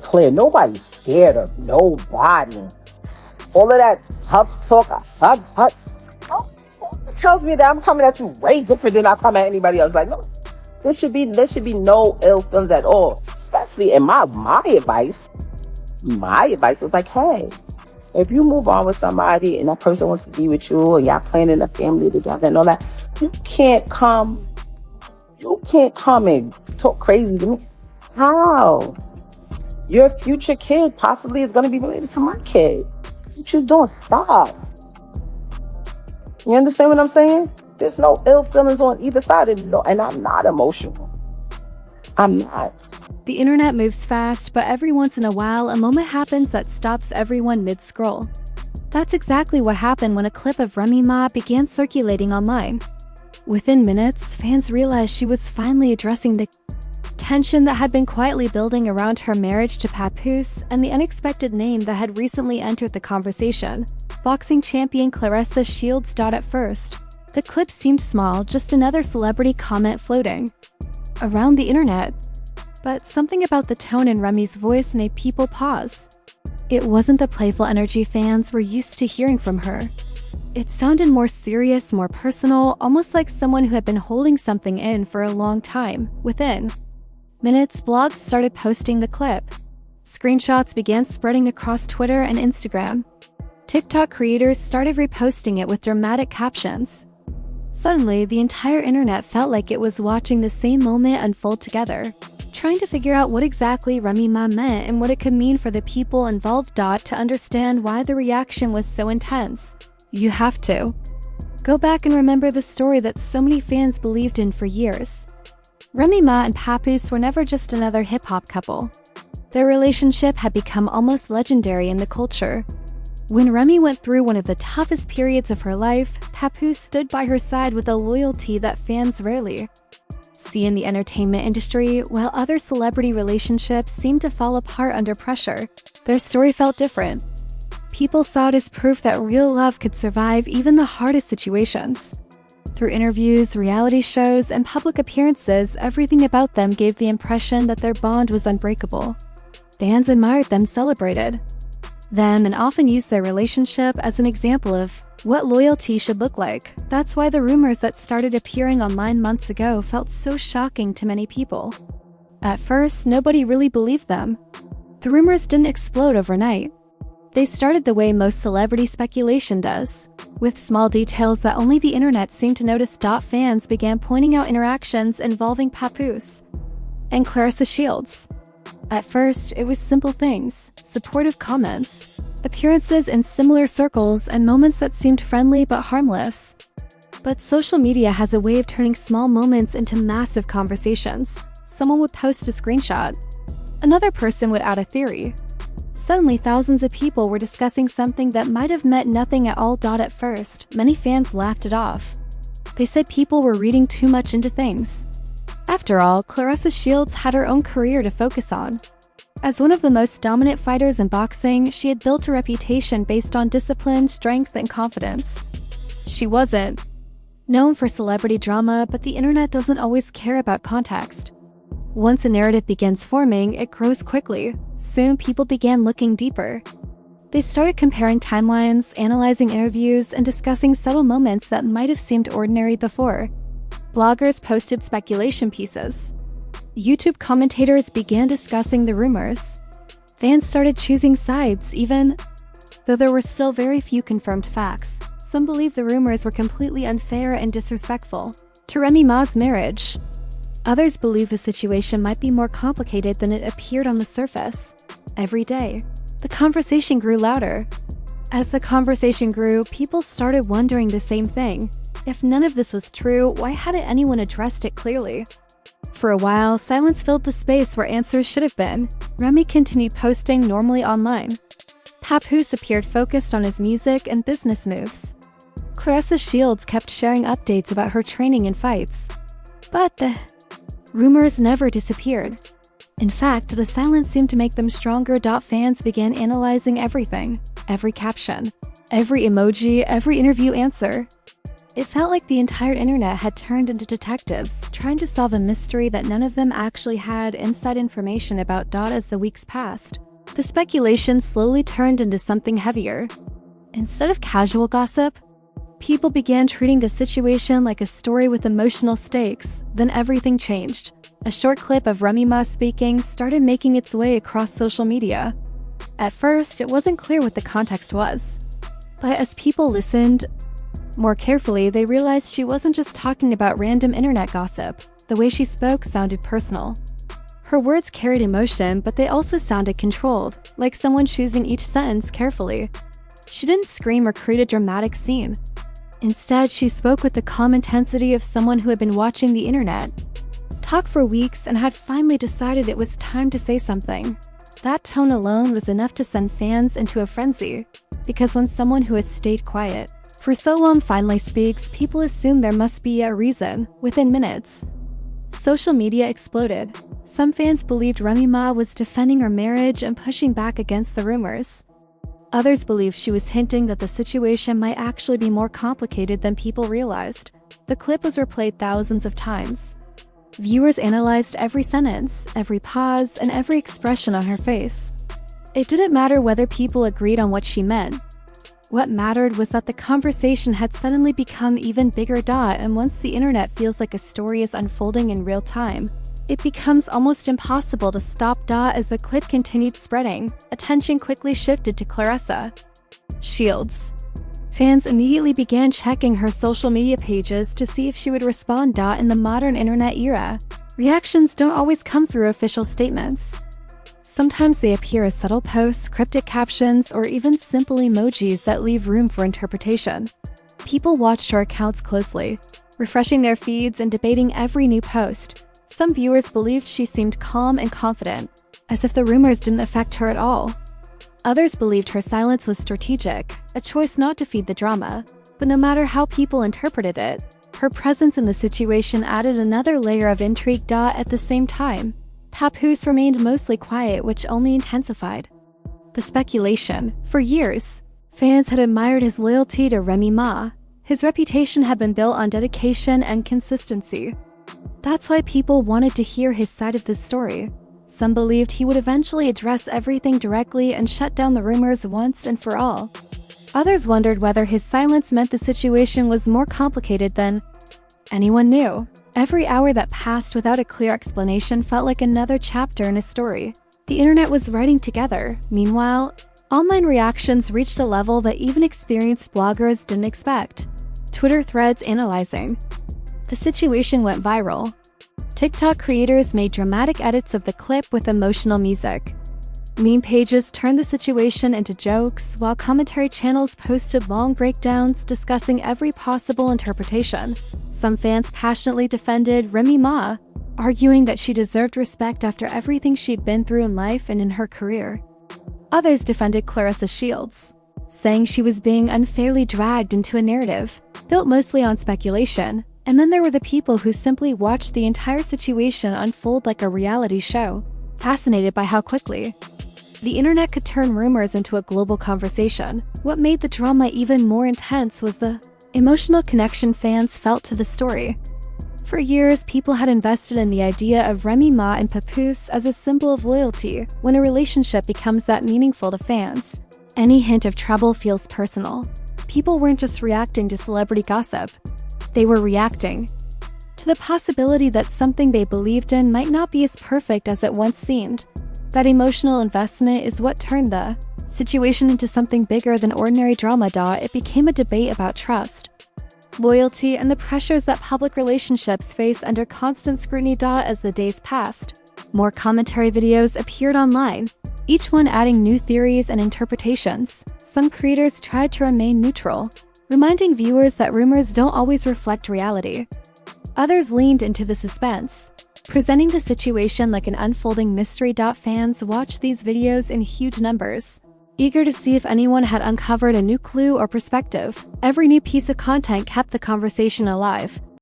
Clear. Nobody's scared of nobody. All of that tough talk, tells me that I'm coming at you way different than I come at anybody else. Like, no, there should be no ill feelings at all. Especially in my advice is like, hey, if you move on with somebody and that person wants to be with you and y'all planning a family together and all that, you can't come and talk crazy to me. How? Your future kid possibly is gonna be related to my kid. What you doing? Stop. You understand what I'm saying? There's no ill feelings on either side, and I'm not emotional. I'm not. The internet moves fast, but every once in a while, a moment happens that stops everyone mid-scroll. That's exactly what happened when a clip of Remy Ma began circulating online. Within minutes, fans realized she was finally addressing the tension that had been quietly building around her marriage to Papoose and the unexpected name that had recently entered the conversation, boxing champion Claressa Shields. At first, the clip seemed small, just another celebrity comment floating around the internet. But something about the tone in Remy's voice made people pause. It wasn't the playful energy fans were used to hearing from her. It sounded more serious, more personal, almost like someone who had been holding something in for a long time. Within minutes, blogs started posting the clip. Screenshots began spreading across Twitter and Instagram. TikTok creators started reposting it with dramatic captions. Suddenly, the entire internet felt like it was watching the same moment unfold together, trying to figure out what exactly Remy Ma meant and what it could mean for the people involved. To understand why the reaction was so intense, you have to go back and remember the story that so many fans believed in for years. Remy Ma and Papoose were never just another hip-hop couple. Their relationship had become almost legendary in the culture. When Remy went through one of the toughest periods of her life, Papoose stood by her side with a loyalty that fans rarely see in the entertainment industry. While other celebrity relationships seemed to fall apart under pressure, their story felt different. People saw it as proof that real love could survive even the hardest situations. Through interviews, reality shows, and public appearances, everything about them gave the impression that their bond was unbreakable. Fans admired them, celebrated them, and often used their relationship as an example of what loyalty should look like. That's why the rumors that started appearing online months ago felt so shocking to many people. At first, nobody really believed them. The rumors didn't explode overnight. They started the way most celebrity speculation does, with small details that only the internet seemed to notice. Fans began pointing out interactions involving Papoose and Claressa Shields. At first, it was simple things, supportive comments, appearances in similar circles, and moments that seemed friendly but harmless. But social media has a way of turning small moments into massive conversations. Someone would post a screenshot. Another person would add a theory. Suddenly, thousands of people were discussing something that might have meant nothing at all. At first, many fans laughed it off. They said people were reading too much into things. After all, Claressa Shields had her own career to focus on. As one of the most dominant fighters in boxing, she had built a reputation based on discipline, strength, and confidence. She wasn't known for celebrity drama, but the internet doesn't always care about context. Once a narrative begins forming, it grows quickly. Soon, people began looking deeper. They started comparing timelines, analyzing interviews, and discussing subtle moments that might have seemed ordinary before. Bloggers posted speculation pieces. YouTube commentators began discussing the rumors. Fans started choosing sides, even though there were still very few confirmed facts. Some believed the rumors were completely unfair and disrespectful to Remy Ma's marriage. Others believed the situation might be more complicated than it appeared on the surface. Every day, the conversation grew louder. As the conversation grew, people started wondering the same thing. If none of this was true, why hadn't anyone addressed it clearly? For a while, silence filled the space where answers should have been. Remy continued posting normally online. Papoose appeared focused on his music and business moves. Claressa Shields kept sharing updates about her training and fights. But the rumors never disappeared. In fact, the silence seemed to make them stronger. Fans began analyzing everything, every caption, every emoji, every interview answer. It felt like the entire internet had turned into detectives, trying to solve a mystery that none of them actually had inside information about. As the weeks passed, the speculation slowly turned into something heavier. Instead of casual gossip, people began treating the situation like a story with emotional stakes. Then everything changed. A short clip of Remy Ma speaking started making its way across social media. At first, it wasn't clear what the context was. But as people listened more carefully, they realized she wasn't just talking about random internet gossip. The way she spoke sounded personal. Her words carried emotion, but they also sounded controlled, like someone choosing each sentence carefully. She didn't scream or create a dramatic scene. Instead, she spoke with the calm intensity of someone who had been watching the internet, talk for weeks, and had finally decided it was time to say something. That tone alone was enough to send fans into a frenzy, because when someone who has stayed quiet for so long finally speaks, people assume there must be a reason. Within minutes, social media exploded. Some fans believed Remy Ma was defending her marriage and pushing back against the rumors. Others believed she was hinting that the situation might actually be more complicated than people realized. The clip was replayed thousands of times. Viewers analyzed every sentence, every pause, and every expression on her face. It didn't matter whether people agreed on what she meant. What mattered was that the conversation had suddenly become even bigger. And once the internet feels like a story is unfolding in real time, it becomes almost impossible to stop. As the clip continued spreading, attention quickly shifted to Claressa Shields. Fans immediately began checking her social media pages to see if she would respond. In the modern internet era, reactions don't always come through official statements. Sometimes they appear as subtle posts, cryptic captions, or even simple emojis that leave room for interpretation. People watched her accounts closely, refreshing their feeds and debating every new post. Some viewers believed she seemed calm and confident, as if the rumors didn't affect her at all. Others believed her silence was strategic, a choice not to feed the drama. But no matter how people interpreted it, her presence in the situation added another layer of intrigue. At the same time, Papoose remained mostly quiet, which only intensified the speculation. For years, fans had admired his loyalty to Remy Ma. His reputation had been built on dedication and consistency. That's why people wanted to hear his side of the story. Some believed he would eventually address everything directly and shut down the rumors once and for all. Others wondered whether his silence meant the situation was more complicated than anyone knew. Every hour that passed without a clear explanation felt like another chapter in a story the internet was writing together. Meanwhile, online reactions reached a level that even experienced bloggers didn't expect. Twitter threads analyzing the situation went viral. TikTok creators made dramatic edits of the clip with emotional music. Meme pages turned the situation into jokes, while commentary channels posted long breakdowns discussing every possible interpretation. Some fans passionately defended Remy Ma, arguing that she deserved respect after everything she'd been through in life and in her career. Others defended Claressa Shields, saying she was being unfairly dragged into a narrative built mostly on speculation. And then there were the people who simply watched the entire situation unfold like a reality show, fascinated by how quickly the internet could turn rumors into a global conversation. What made the drama even more intense was the emotional connection fans felt to the story. For years, people had invested in the idea of Remy Ma and Papoose as a symbol of loyalty. When a relationship becomes that meaningful to fans, any hint of trouble feels personal. People weren't just reacting to celebrity gossip. They were reacting to the possibility that something they believed in might not be as perfect as it once seemed. That emotional investment is what turned the situation into something bigger than ordinary drama. It became a debate about trust, loyalty, and the pressures that public relationships face under constant scrutiny. As the days passed, more commentary videos appeared online, each one adding new theories and interpretations. Some creators tried to remain neutral, reminding viewers that rumors don't always reflect reality. Others leaned into the suspense, presenting the situation like an unfolding mystery. Fans watched these videos in huge numbers, eager to see if anyone had uncovered a new clue or perspective. Every new piece of content kept the conversation alive,